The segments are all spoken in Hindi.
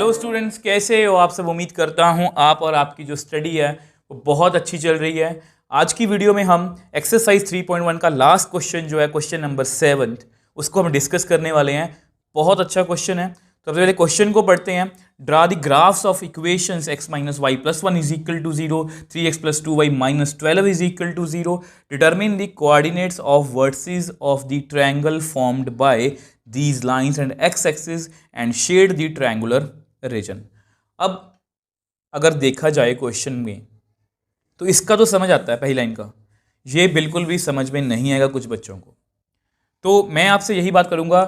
हेलो स्टूडेंट्स, कैसे हो आप सब। उम्मीद करता हूं आप और आपकी जो स्टडी है वो बहुत अच्छी चल रही है। आज की वीडियो में हम एक्सरसाइज 3.1 का लास्ट क्वेश्चन जो है क्वेश्चन नंबर 7 उसको हम डिस्कस करने वाले हैं। बहुत अच्छा क्वेश्चन है। तो सबसे पहले क्वेश्चन को पढ़ते हैं। Draw the graphs of equations x minus Y plus 1 is equal to 0, 3x plus 2y minus 12 is equal to 0। Determine the coordinates of vertices of the triangle formed by these lines and x axis and shade the triangular region। अब अगर देखा जाए क्वेश्चन में तो इसका तो समझ आता है पहली लाइन का, ये बिल्कुल भी समझ में नहीं आएगा कुछ बच्चों को। तो मैं आपसे यही बात करूंगा,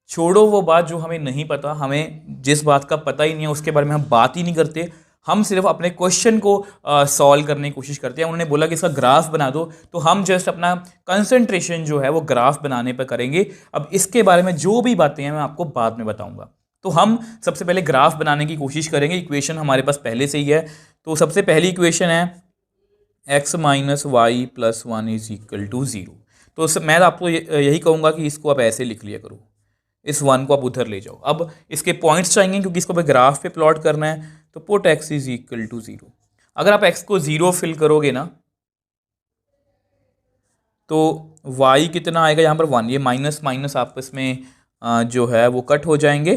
छोड़ो वो बात जो हमें नहीं पता। हमें जिस बात का पता ही नहीं है उसके बारे में हम बात ही नहीं करते। हम सिर्फ अपने क्वेश्चन को सॉल्व करने की कोशिश करते हैं। उन्होंने बोला कि इसका ग्राफ बना दो, तो हम जस्ट अपना कंसंट्रेशन जो है वो ग्राफ बनाने पर करेंगे। अब इसके बारे में जो भी बातें हैं मैं आपको बाद में बताऊंगा। तो हम सबसे पहले ग्राफ बनाने की कोशिश करेंगे। इक्वेशन हमारे पास पहले से ही है। तो सबसे पहली इक्वेशन है x minus Y plus 1 is equal to 0। तो मैं आपको यही कहूँगा कि इसको आप ऐसे लिख लिया करो, इस 1 को आप उधर ले जाओ। अब इसके पॉइंट्स चाहिए क्योंकि इसको पे ग्राफ पे प्लॉट करना है। तो put x is equal to 0। अगर आप x को 0 फिल करोगे ना तो y कितना आएगा यहाँ पर 1। ये माइनस माइनस आपस में जो है वो कट हो जाएंगे।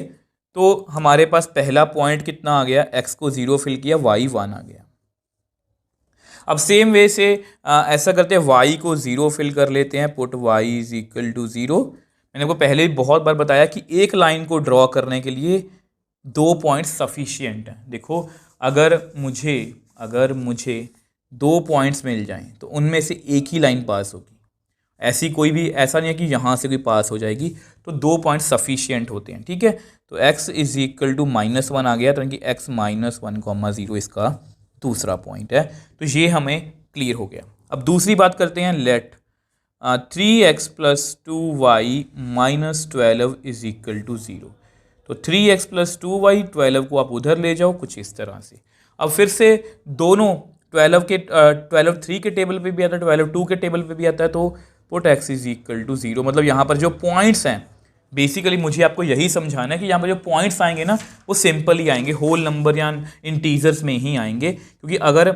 तो हमारे पास पहला पॉइंट कितना आ गया, x को 0 फिल किया, y 1 आ गया। अब सेम वे से ऐसा करते हैं, y को 0 फिल कर लेते हैं, put y is equal to 0। मैंने आपको पहले भी बहुत बार बताया कि एक लाइन को ड्रॉ करने के लिए 2 पॉइंट सफिशियंट है। देखो, अगर मुझे 2 पॉइंट्स मिल जाएं तो उनमें से एक ही लाइन पास होगी। ऐसी कोई भी ऐसा नहीं है कि यहाँ से कोई पास हो जाएगी। तो 2 पॉइंट सफिशियंट होते हैं, ठीक है। तो x इज इक्वल टू -1 आ गया, तो कि x माइनस 1,0 इसका दूसरा पॉइंट है। तो ये हमें क्लियर हो गया। अब दूसरी बात करते हैं। Let 3x plus 2y minus 12 is equal to 0। तो 3x प्लस 2y 12 को आप उधर ले जाओ कुछ इस तरह से। अब फिर से दोनों 12 3 के टेबल पे भी आता है, 12 2 के टेबल पे भी आता है। तो put x is equal to 0। मतलब यहाँ पर जो पॉइंट्स हैं, बेसिकली मुझे आपको यही समझाना है कि यहाँ पर जो पॉइंट्स आएंगे ना वो सिंपल ही आएंगे, होल नंबर या इंटीजर्स में ही आएंगे। क्योंकि अगर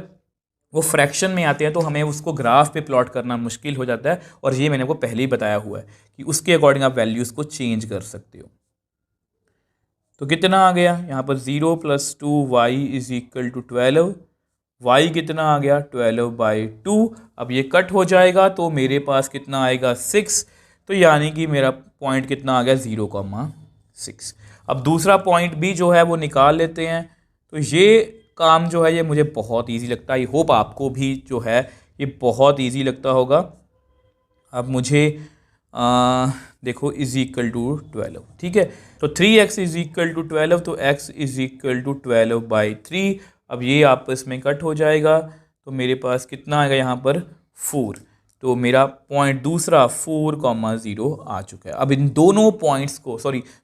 वो फ्रैक्शन में आते हैं तो हमें उसको ग्राफ पे प्लॉट करना मुश्किल हो जाता है। और ये मैंने आपको पहले ही बताया हुआ है कि उसके अकॉर्डिंग आप वैल्यूज़ को चेंज कर सकते हो। तो कितना आ गया यहाँ पर 0 plus 2y is equal to 12। y कितना आ गया 12/2। अब ये कट हो जाएगा तो मेरे पास कितना आएगा 6। तो यानी कि मेरा पॉइंट कितना आ गया 0,6। अब दूसरा पॉइंट भी जो है वो निकाल लेते हैं। तो ये काम जो है ये मुझे बहुत इजी लगता है। आई होप आपको भी जो है ये बहुत इजी लगता होगा। अब मुझे देखो इज इक्वल टू 12, ठीक है। तो 3x इज इक्वल टू 12, तो x इज इक्वल टू 12/3। अब ये आपस में कट हो जाएगा तो मेरे पास कितना आएगा यहाँ पर 4। तो मेरा पॉइंट दूसरा 4,0 आ चुका है। अब इन दोनों पॉइंट्स को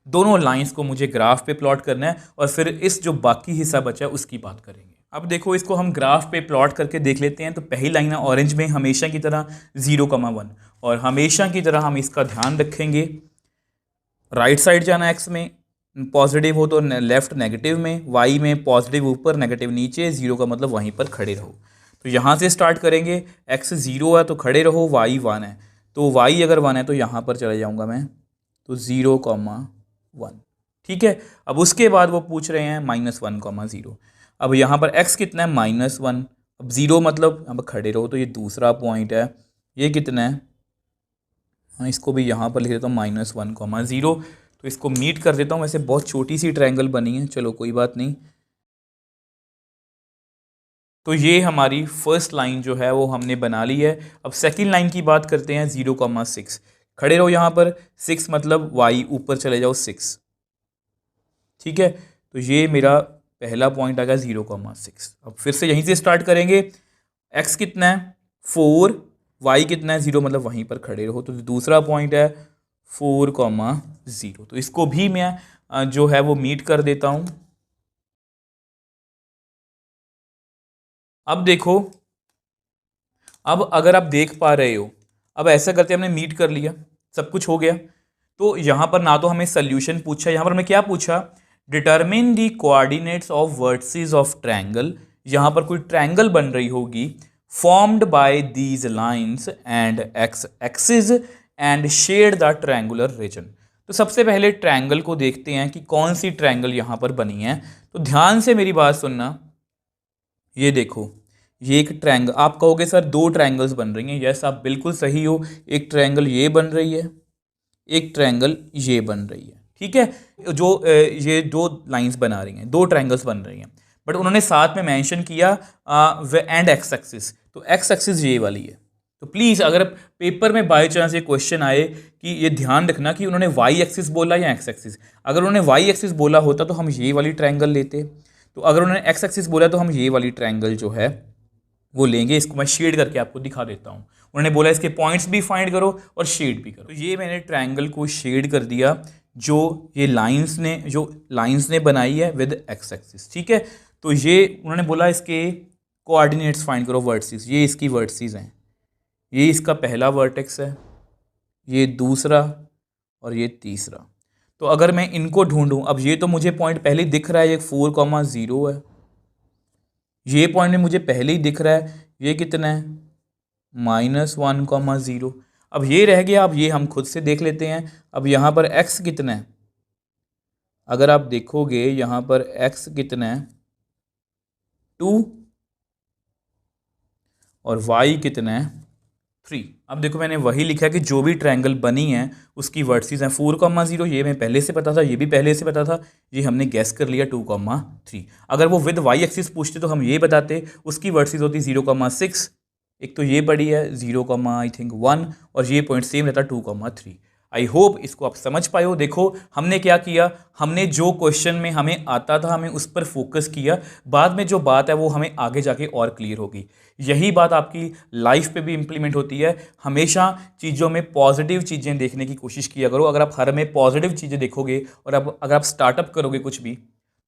दोनों लाइंस को मुझे ग्राफ पे प्लॉट करना है और फिर इस जो बाकी हिस्सा बचा है उसकी बात करेंगे। अब देखो, इसको हम ग्राफ पे प्लॉट करके देख लेते हैं। तो पहली लाइन है ऑरेंज में, हमेशा की तरह 0,1। और हमेशा की तरह हम इसका ध्यान रखेंगे, राइट साइड जाना x में, पॉजिटिव हो तो लेफ्ट नेगेटिव में, y में पॉजिटिव ऊपर नेगेटिव नीचे, 0 का मतलब वहीं पर खड़े रहो। तो यहाँ से स्टार्ट करेंगे। x 0 है तो खड़े रहो, y 1 है तो y अगर 1 है तो यहाँ पर चले जाऊँगा मैं, तो 0,1, ठीक है। अब उसके बाद वो पूछ रहे हैं -1,0। अब यहाँ पर x कितना है -1। अब 0 मतलब यहाँ पर खड़े रहो, तो ये दूसरा पॉइंट है। ये कितना है, हाँ इसको भी यहाँ पर लिख देता हूँ -1,0। तो इसको मीट कर देता हूँ। वैसे बहुत छोटी सी ट्रायंगल बनी है, चलो कोई बात नहीं। तो ये हमारी फर्स्ट लाइन जो है वो हमने बना ली है। अब सेकंड लाइन की बात करते हैं। 0,6 खड़े रहो यहाँ पर, 6 मतलब y ऊपर चले जाओ 6, ठीक है। तो ये मेरा पहला पॉइंट आ गया 0,6। अब फिर से यहीं से स्टार्ट करेंगे। x कितना है 4, y कितना है 0 मतलब वहीं पर खड़े रहो। तो दूसरा पॉइंट है 4,0। तो इसको भी मैं जो है वो मीट कर देता हूँ। अब देखो, अब अगर आप देख पा रहे हो, अब ऐसा करते हमने मीट कर लिया, सब कुछ हो गया। तो यहाँ पर ना तो हमें सोल्यूशन पूछा, यहाँ पर हमें क्या पूछा, determine the coordinates of vertices of triangle, यहाँ पर कोई ट्रायंगल बन रही होगी, formed by these lines and X axis and shade the triangular region. तो सबसे पहले ट्रायंगल को देखते हैं कि कौन सी ट्रायंगल यहाँ पर बनी है। तो ध्यान से मेरी बात सुनना, ये देखो, ये एक ट्रायंगल, आप कहोगे सर दो ट्रायंगल्स बन रही हैं, यस आप बिल्कुल सही हो, एक ट्रायंगल ये बन रही है, एक ट्रायंगल ये बन रही है, ठीक है। जो ये दो लाइंस बना रही हैं, दो ट्रायंगल्स बन रही हैं, बट उन्होंने साथ में मेंशन किया एंड एक्स एक्सिस, तो एक्स एक्सिस ये वाली है। तो प्लीज़ अगर पेपर में बाय चांस ये क्वेश्चन आए कि ये ध्यान रखना कि उन्होंने वाई एक्सिस बोला या एक्स एक्सिस, अगर उन्होंने वाई एक्सिस बोला होता तो हम ये वाली ट्रायंगल लेते, तो अगर उन्होंने एक्स एक्सिस बोला तो हम ये वाली ट्रायंगल जो है वो लेंगे। इसको मैं शेड करके आपको दिखा देता हूँ। उन्होंने बोला इसके पॉइंट्स भी फाइंड करो और शेड भी करो, तो ये मैंने ट्रायंगल को शेड कर दिया जो ये लाइंस ने बनाई है विद एक्स एक्सिस, ठीक है। तो ये उन्होंने बोला इसके कोऑर्डिनेट्स फाइंड करो वर्टिसेस, ये इसकी वर्टिसेस हैं, ये इसका पहला वर्टेक्स है, ये दूसरा और ये तीसरा। तो अगर मैं इनको ढूंढूं, अब ये तो मुझे पॉइंट पहले ही दिख रहा है, ये 4,0 है, ये पॉइंट में मुझे पहले ही दिख रहा है, ये कितना है -1,0। अब ये रह गया, अब ये हम खुद से देख लेते हैं। अब यहाँ पर x कितना है, अगर आप देखोगे यहाँ पर x कितना है 2 और y कितना है 3। अब देखो मैंने वही लिखा कि जो भी ट्रायंगल बनी है उसकी वर्टिसेस हैं 4,0, ये मैं पहले से पता था, ये भी पहले से पता था, ये हमने गैस कर लिया 2,3। अगर वो विद y एक्सिस पूछते तो हम ये बताते, उसकी वर्टिसेस होती 0,6, एक तो ये बड़ी है 0,1 और ये पॉइंट सेम रहता 2,3। आई होप इसको आप समझ पाए हो। देखो हमने क्या किया, हमने जो क्वेश्चन में हमें आता था हमें उस पर फोकस किया, बाद में जो बात है वो हमें आगे जाके और क्लियर होगी। यही बात आपकी लाइफ पे भी इम्प्लीमेंट होती है। हमेशा चीज़ों में पॉजिटिव चीज़ें देखने की कोशिश किया करो। अगर आप हर में पॉजिटिव चीज़ें देखोगे और अगर आप स्टार्टअप करोगे कुछ भी,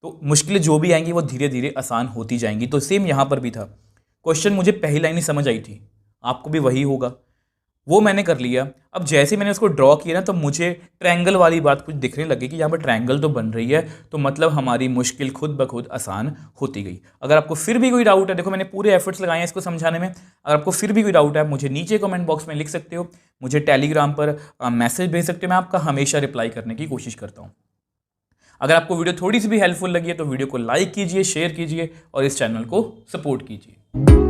तो मुश्किलें जो भी आएंगी वो धीरे धीरे आसान होती जाएंगी। तो सेम यहाँ पर भी था, क्वेश्चन मुझे पहली लाइन ही समझ आई थी, आपको भी वही होगा, वो मैंने कर लिया। अब जैसे मैंने उसको ड्रॉ किया ना, तो मुझे ट्रायंगल वाली बात कुछ दिखने लगी कि यहाँ पर ट्रायंगल तो बन रही है, तो मतलब हमारी मुश्किल खुद ब खुद आसान होती गई। अगर आपको फिर भी कोई डाउट है, देखो मैंने पूरे एफर्ट्स लगाए हैं इसको समझाने में, अगर आपको फिर भी कोई डाउट है मुझे नीचे कमेंट बॉक्स में लिख सकते हो, मुझे टेलीग्राम पर मैसेज भेज सकते हो, मैं आपका हमेशा रिप्लाई करने की कोशिश करता हूँ। अगर आपको वीडियो थोड़ी सी भी हेल्पफुल लगी है तो वीडियो को लाइक कीजिए, शेयर कीजिए और इस चैनल को सपोर्ट कीजिए।